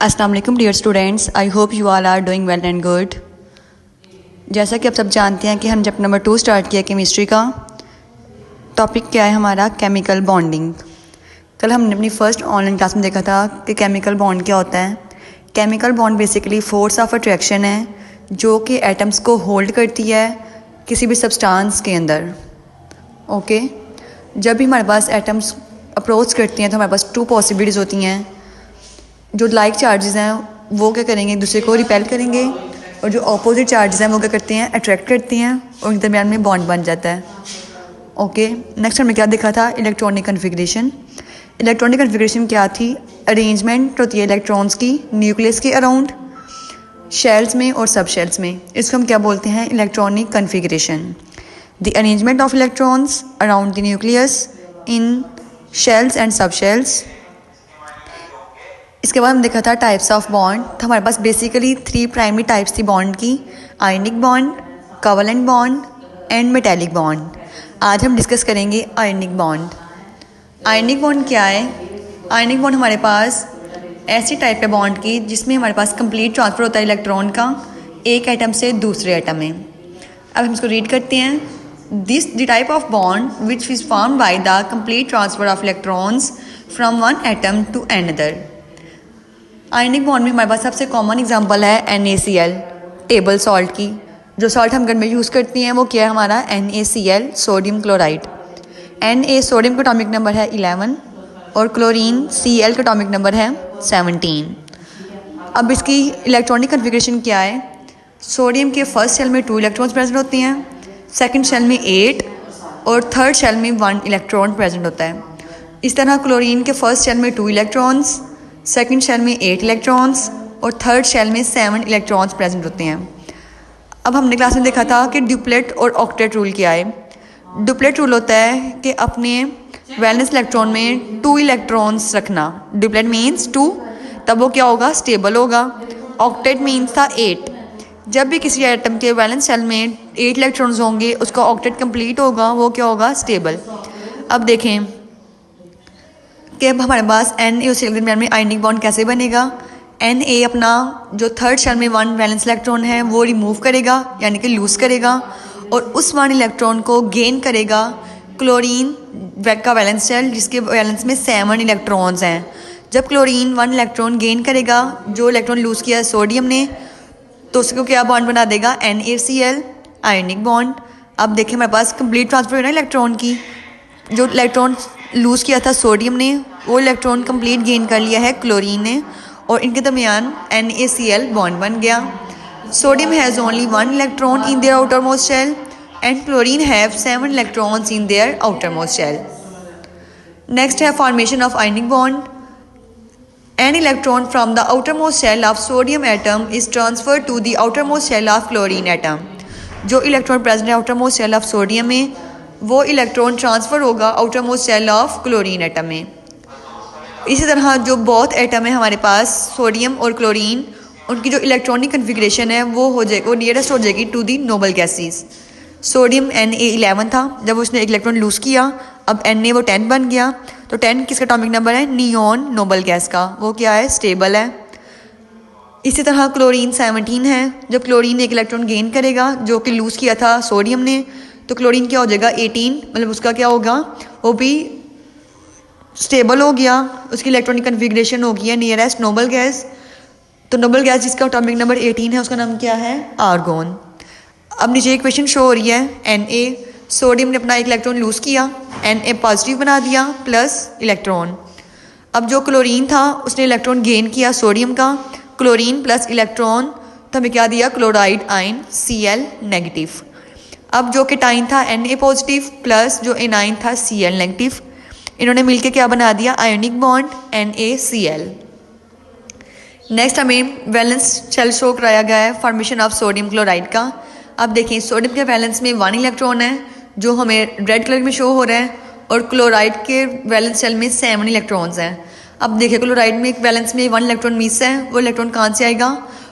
अस्सलाम वालेकुम dear students, I hope you all are doing well and good. जैसा कि आप सब जानते हैं कि हम चैप्टर नंबर 2 स्टार्ट किया केमिस्ट्री का। टॉपिक क्या है हमारा? Chemical bonding. कल हमने अपनी फर्स्ट ऑनलाइन क्लास में देखा था कि केमिकल बॉन्ड क्या होता है। Chemical bond basically force of attraction है जो कि एटम्स को होल्ड करती है किसी भी सब्सटेंस के अंदर। ओके, जब भी हमारे पास एटम्स अप्रोच करती हैं तो हमारे पास 2 पॉसिबिलिटीज़ होती हैं। जो लाइक चार्जेस हैं वो क्या करेंगे, एक दूसरे को रिपेल करेंगे, और जो अपोजिट चार्जेस हैं वो क्या करते हैं, अट्रैक्ट करते हैं और उनके दरमियान में बॉन्ड बन जाता है। ओके, नेक्स्ट हमने क्या देखा था? Electronic configuration. इलेक्ट्रॉनिक कन्फिग्रेशन क्या थी? अरेंजमेंट होती है इलेक्ट्रॉन्स की न्यूक्लियस के अराउंड, शेल्स में और सब शेल्स में। इसको हम क्या बोलते हैं? Electronic configuration. The arrangement of electrons around the nucleus in shells and सब शेल्स। इसके बाद हम देखा था टाइप्स ऑफ बॉन्ड। तो हमारे पास बेसिकली 3 प्राइमरी टाइप्स थी बॉन्ड की: ionic bond, covalent bond and metallic bond. आज हम डिस्कस करेंगे आयनिक बॉन्ड। आयनिक बॉन्ड क्या है? आयनिक बॉन्ड हमारे पास ऐसी टाइप है बॉन्ड की जिसमें हमारे पास कंप्लीट ट्रांसफ़र होता है इलेक्ट्रॉन का एक एटम से दूसरे एटम में। अब हम इसको रीड करते हैं। This the type of bond which is formed by the complete transfer of electrons from one atom to another. Ionic bond में हमारे पास सबसे कॉमन एग्जांपल है NaCl, टेबल सॉल्ट की। जो सॉल्ट हम घर में यूज़ करती हैं वो क्या है हमारा? NaCl, sodium chloride. Na sodium का एटॉमिक नंबर है 11 और क्लोरीन Cl का एटॉमिक नंबर है 17। अब इसकी इलेक्ट्रॉनिक कन्फिग्रेशन क्या है? सोडियम के फर्स्ट शेल में 2 इलेक्ट्रॉन्स प्रेजेंट होते हैं, सेकेंड शेल में 8 और थर्ड शेल में 1 इलेक्ट्रॉन प्रेजेंट होता है। इस तरह क्लोरीन के फर्स्ट शेल में 2 इलेक्ट्रॉन्स, सेकेंड शेल में 8 इलेक्ट्रॉन्स और थर्ड शेल में 7 इलेक्ट्रॉन्स प्रेजेंट होते हैं। अब हमने क्लास में देखा था कि डुप्लेट और ऑक्टेट रूल क्या है। डुप्लेट रूल होता है कि अपने वैलेंस इलेक्ट्रॉन में 2 इलेक्ट्रॉन्स रखना। डुप्लेट मीन्स 2, तब वो क्या होगा? स्टेबल होगा। ऑक्टेट मीन्स था 8। जब भी किसी एटम के वैलेंस शेल में 8 इलेक्ट्रॉन्स होंगे उसका ऑक्टेट कंप्लीट होगा, वो क्या होगा? स्टेबल। अब देखें कि अब हमारे पास Na और Cl के दरमियान में आयनिक बॉन्ड कैसे बनेगा। Na अपना जो थर्ड शेल में 1 वैलेंस इलेक्ट्रॉन है वो रिमूव करेगा, यानी कि लूज़ करेगा, और उस 1 इलेक्ट्रॉन को गेन करेगा क्लोरीन का वैलेंस शेल जिसके वैलेंस में 7 इलेक्ट्रॉन्स हैं। जब क्लोरीन 1 इलेक्ट्रॉन गेन करेगा, जो इलेक्ट्रॉन लूज़ किया सोडियम ने, तो उसको क्या बॉन्ड बना देगा? NaCl, ionic bond. अब देखें हमारे पास कंप्लीट ट्रांसफर है ना इलेक्ट्रॉन की। जो इलेक्ट्रॉन लूज़ किया था सोडियम ने, वो इलेक्ट्रॉन कंप्लीट गेन कर लिया है क्लोरीन ने, और इनके दरमियान NaCl बॉन्ड बन गया। Sodium has only 1 electron in their outer most shell and chlorine have 7 electrons in their outer most shell. Next है formation of ionic bond. An electron from the outermost shell of sodium atom is transfer to the outermost shell of chlorine atom. जो electron present है outermost shell of sodium में, वो electron transfer होगा outermost shell of chlorine atom में। इसी तरह जो both atom है हमारे पास, सोडियम और क्लोरीन, उनकी जो इलेक्ट्रॉनिक कन्फिग्रेशन है वो हो जाएगी, वो नियरेस्ट हो जाएगी to the noble gases. Sodium Na11 था, जब उसने 1 इलेक्ट्रॉन लूज़ किया, अब Na वो 10 बन गया। तो 10 किसका एटॉमिक नंबर है? नियॉन नोबल गैस का। वो क्या है? स्टेबल है। इसी तरह क्लोरीन 17 है। जब क्लोरीन 1 इलेक्ट्रॉन गेन करेगा जो कि लूज़ किया था सोडियम ने, तो क्लोरीन क्या हो जाएगा? 18, मतलब उसका क्या होगा? वो भी स्टेबल हो गया, उसकी इलेक्ट्रॉनिक कन्फिग्रेशन हो गई है नियरेस्ट नोबल गैस। तो नोबल गैस जिसका एटॉमिक नंबर 18 है उसका नाम क्या है? आर्गोन। अब नीचे एक क्वेश्चन शो हो रही है। Na सोडियम ने अपना 1 इलेक्ट्रॉन लूज़ किया, Na पॉजिटिव बना दिया प्लस इलेक्ट्रॉन। अब जो क्लोरीन था उसने इलेक्ट्रॉन गेन किया सोडियम का, क्लोरीन प्लस इलेक्ट्रॉन, तो हमें क्या दिया? Chloride ion Cl negative. अब जो केटाइन था Na पॉजिटिव प्लस जो एनाइन था Cl नेगेटिव, इन्होंने मिलके क्या बना दिया? Ionic bond NaCl। नेक्स्ट हमें वैलेंस शेल शो कराया गया है फॉर्मेशन ऑफ सोडियम क्लोराइड का। अब देखिए सोडियम के वैलेंस में 1 इलेक्ट्रॉन है जो हमें रेड कलर में शो हो रहा है, और क्लोराइड के वैलेंस शेल में 7 इलेक्ट्रॉन्स हैं। अब देखिए क्लोराइड में एक वैलेंस में 1 इलेक्ट्रॉन मिस है, वो इलेक्ट्रॉन कहाँ से आएगा?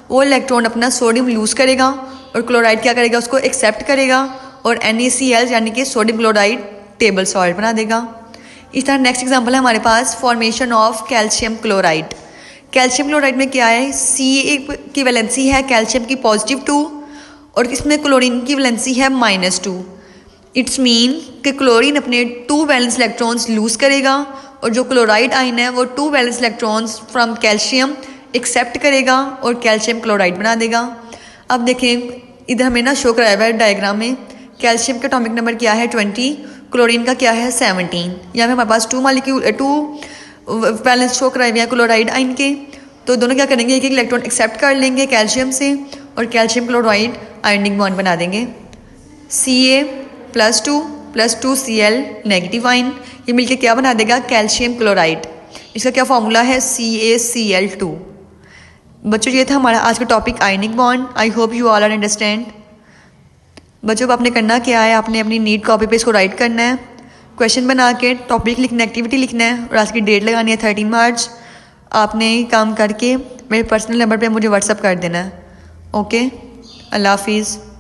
वो इलेक्ट्रॉन अपना सोडियम लूज़ करेगा और क्लोराइड क्या करेगा? उसको एक्सेप्ट करेगा और NaCl यानी कि सोडियम क्लोराइड टेबल सॉल्ट बना देगा। इस तरह नेक्स्ट एग्जांपल है हमारे पास formation of calcium chloride. Calcium chloride में क्या है, Ca की वैलेंसी है कैल्शियम की +2 और इसमें क्लोरीन की वैलेंसी है -2। इट्स मीन कि क्लोरीन अपने 2 वैलेंस इलेक्ट्रॉन्स लूज़ करेगा और जो क्लोराइड आयन है वो 2 valence electrons from calcium accept करेगा और कैल्शियम क्लोराइड बना देगा। अब देखें इधर हमें ना शो कराया हुआ है डायग्राम में, कैल्शियम का एटॉमिक नंबर क्या है 20, क्लोरीन का क्या है 17। यहाँ पे हमारे पास 2 वैलेंस शो कराए हुए हैं क्लोराइड आयन के, तो दोनों क्या करेंगे, एक एक इलेक्ट्रॉन एक्सेप्ट कर लेंगे कैल्शियम से और कैल्शियम क्लोराइड आयनिक बॉन्ड बना देंगे। Ca+2 Cl नेगेटिव आयन, ये मिलके क्या बना देगा, कैल्शियम क्लोराइड। इसका क्या फॉर्मूला है, CaCl2। बच्चों ये था हमारा आज का topic ionic bond. I hope you all are understand. बच्चों को आपने करना क्या है, आपने अपनी नीट कॉपी पे इसको राइट करना है, क्वेश्चन बना के टॉपिक लिखना, एक्टिविटी लिखना है और आज की डेट लगानी है 13 मार्च। आपने ये काम करके मेरे पर्सनल नंबर पे मुझे व्हाट्सअप कर देना है। ओके, अल्लाह हाफिज़।